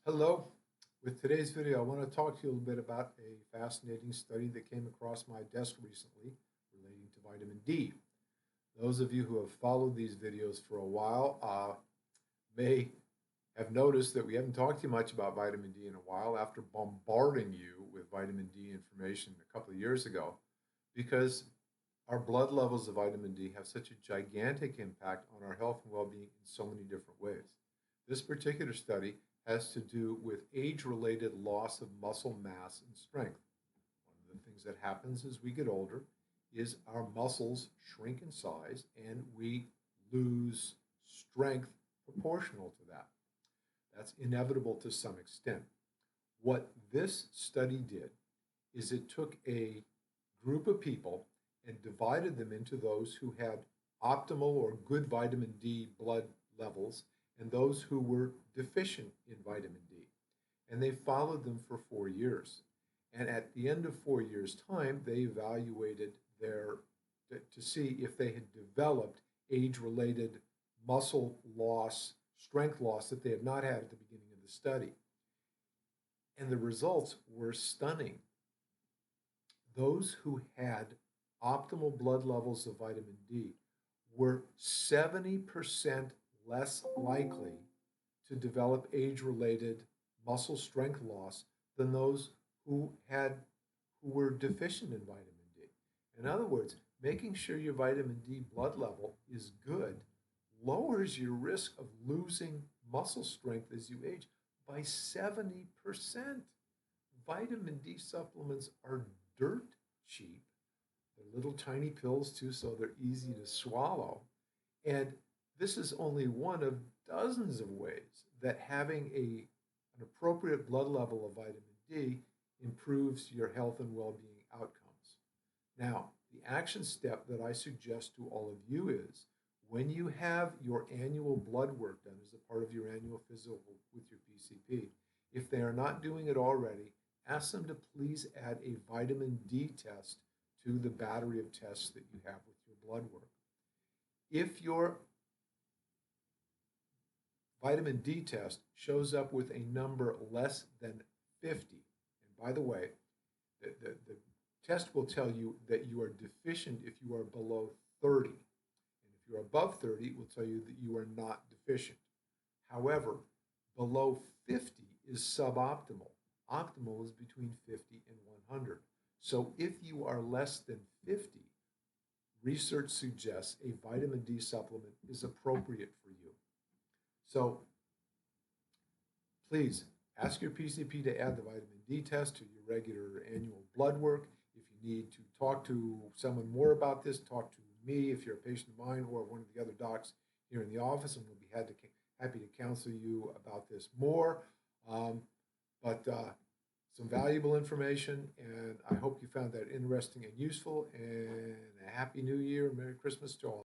Hello. With today's video, I want to talk to you a little bit about a fascinating study that came across my desk recently relating to vitamin D. Those of you who have followed these videos for a while may have noticed that we haven't talked too much about vitamin D in a while after bombarding you with vitamin D information a couple of years ago because our blood levels of vitamin D have such a gigantic impact on our health and well-being in so many different ways. This particular study has to do with age-related loss of muscle mass and strength. One of the things that happens as we get older is our muscles shrink in size and we lose strength proportional to that. That's inevitable to some extent. What this study did is it took a group of people and divided them into those who had optimal or good vitamin D blood levels and those who were deficient in vitamin D. And they followed them for 4 years. And at the end of 4 years' time, they evaluated to see if they had developed age-related muscle loss, strength loss that they had not had at the beginning of the study. And the results were stunning. Those who had optimal blood levels of vitamin D were 70% less likely to develop age-related muscle strength loss than those who were deficient in vitamin D. In other words, making sure your vitamin D blood level is good lowers your risk of losing muscle strength as you age by 70%. Vitamin D supplements are dirt cheap. They're little tiny pills too, so they're easy to swallow. And this is only one of dozens of ways that having an appropriate blood level of vitamin D improves your health and well-being outcomes. Now, the action step that I suggest to all of you is when you have your annual blood work done as a part of your annual physical with your PCP, if they are not doing it already, ask them to please add a vitamin D test to the battery of tests that you have with your blood work. If your vitamin D test shows up with a number less than 50, and by the way, the test will tell you that you are deficient if you are below 30. And if you're above 30, it will tell you that you are not deficient. However, below 50 is suboptimal. Optimal is between 50 and 100. So if you are less than 50, research suggests a vitamin D supplement is appropriate for you. So please ask your PCP to add the vitamin D test to your regular annual blood work. If you need to talk to someone more about this, talk to me if you're a patient of mine or one of the other docs here in the office, and we'll be happy to counsel you about this more. But some valuable information, and I hope you found that interesting and useful, and a Happy New Year, Merry Christmas to all.